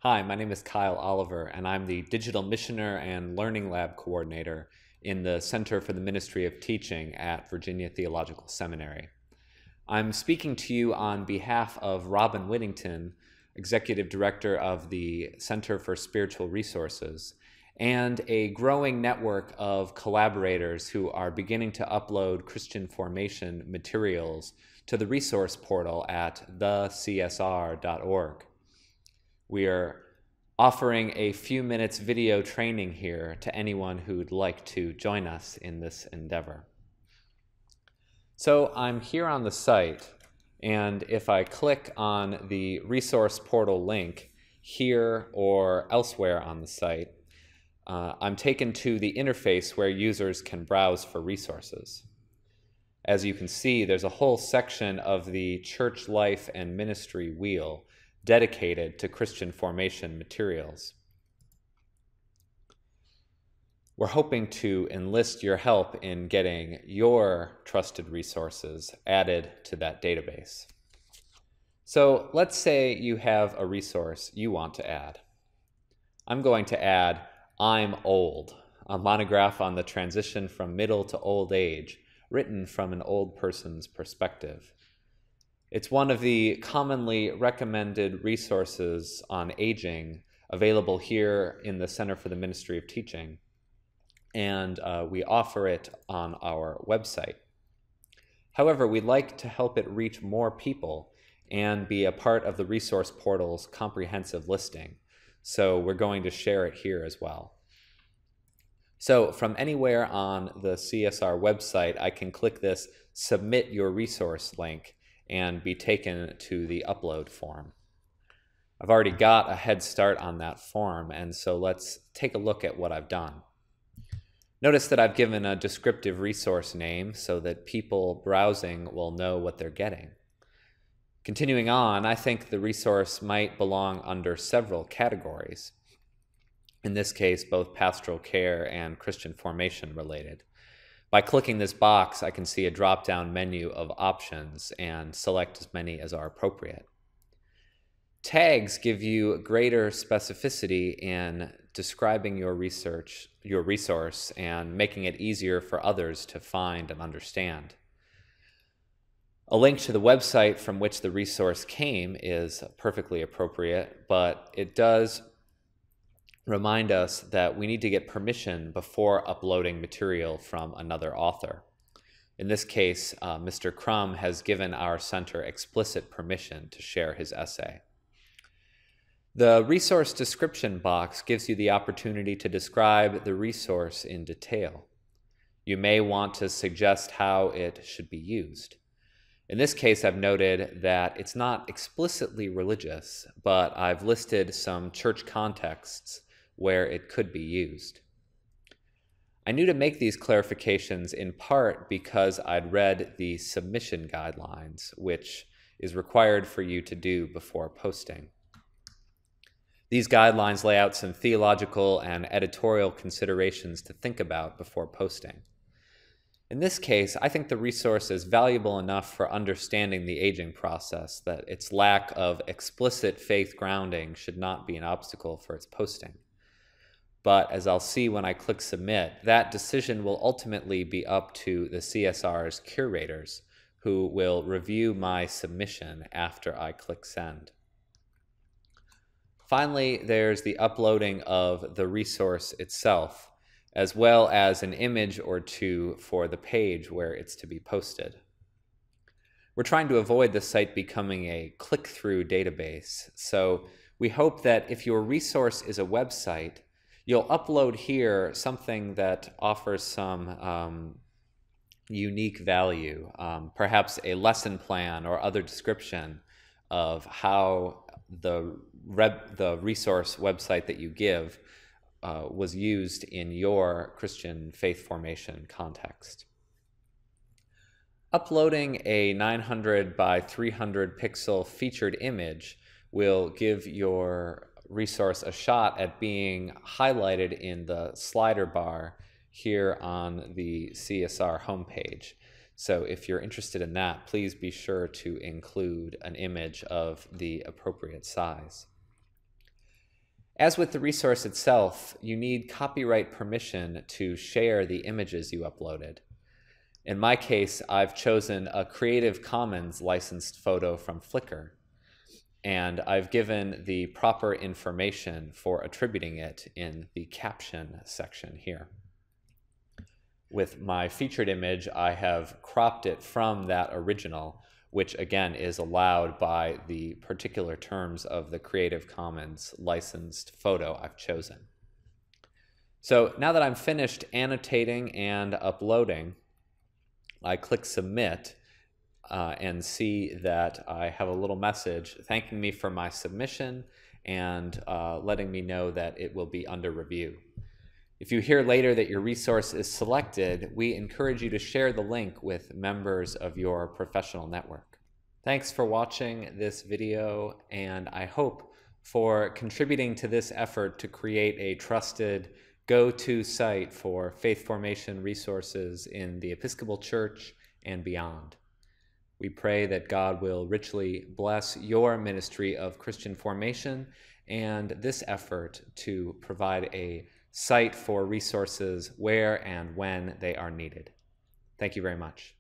Hi, my name is Kyle Oliver, and I'm the Digital Missioner and Learning Lab Coordinator in the Center for the Ministry of Teaching at Virginia Theological Seminary. I'm speaking to you on behalf of Robin Whittington, Executive Director of the Center for Spiritual Resources, and a growing network of collaborators who are beginning to upload Christian formation materials to the resource portal at thecsr.org. We are offering a few minutes video training here to anyone who'd like to join us in this endeavor. So I'm here on the site, and if I click on the resource portal link here or elsewhere on the site, I'm taken to the interface where users can browse for resources. As you can see, there's a whole section of the Church Life and Ministry wheel dedicated to Christian formation materials. We're hoping to enlist your help in getting your trusted resources added to that database. So let's say you have a resource you want to add. I'm going to add I'm Old, a monograph on the transition from middle to old age, written from an old person's perspective. It's one of the commonly recommended resources on aging available here in the Center for the Ministry of Teaching, and we offer it on our website. However, we'd like to help it reach more people and be a part of the resource portal's comprehensive listing, so we're going to share it here as well. So from anywhere on the CSR website, I can click this Submit Your Resource link and be taken to the upload form. I've already got a head start on that form, and so let's take a look at what I've done. Notice that I've given a descriptive resource name so that people browsing will know what they're getting. Continuing on, I think the resource might belong under several categories. In this case, both pastoral care and Christian formation related. By clicking this box, I can see a drop-down menu of options and select as many as are appropriate. Tags give you greater specificity in describing your resource, and making it easier for others to find and understand. A link to the website from which the resource came is perfectly appropriate, but it does remind us that we need to get permission before uploading material from another author. In this case, Mr. Crum has given our center explicit permission to share his essay. The resource description box gives you the opportunity to describe the resource in detail. You may want to suggest how it should be used. In this case, I've noted that it's not explicitly religious, but I've listed some church contexts where it could be used. I knew to make these clarifications in part because I'd read the submission guidelines, which is required for you to do before posting. These guidelines lay out some theological and editorial considerations to think about before posting. In this case, I think the resource is valuable enough for understanding the aging process that its lack of explicit faith grounding should not be an obstacle for its posting. But as I'll see when I click Submit, that decision will ultimately be up to the CSR's curators, who will review my submission after I click Send. Finally, there's the uploading of the resource itself, as well as an image or two for the page where it's to be posted. We're trying to avoid the site becoming a click-through database, so we hope that if your resource is a website, you'll upload here something that offers some unique value, perhaps a lesson plan or other description of how the resource website that you give was used in your Christian faith formation context. Uploading a 900 by 300 pixel featured image will give your resource a shot at being highlighted in the slider bar here on the CSR homepage. So if you're interested in that, please be sure to include an image of the appropriate size. As with the resource itself, you need copyright permission to share the images you uploaded. In my case, I've chosen a Creative Commons licensed photo from Flickr, and I've given the proper information for attributing it in the caption section here. With my featured image, I have cropped it from that original, which again is allowed by the particular terms of the Creative Commons licensed photo I've chosen. So now that I'm finished annotating and uploading, I click Submit and see that I have a little message thanking me for my submission and letting me know that it will be under review. If you hear later that your resource is selected, we encourage you to share the link with members of your professional network. Thanks for watching this video, and I hope for contributing to this effort to create a trusted go-to site for faith formation resources in the Episcopal Church and beyond. We pray that God will richly bless your ministry of Christian formation and this effort to provide a site for resources where and when they are needed. Thank you very much.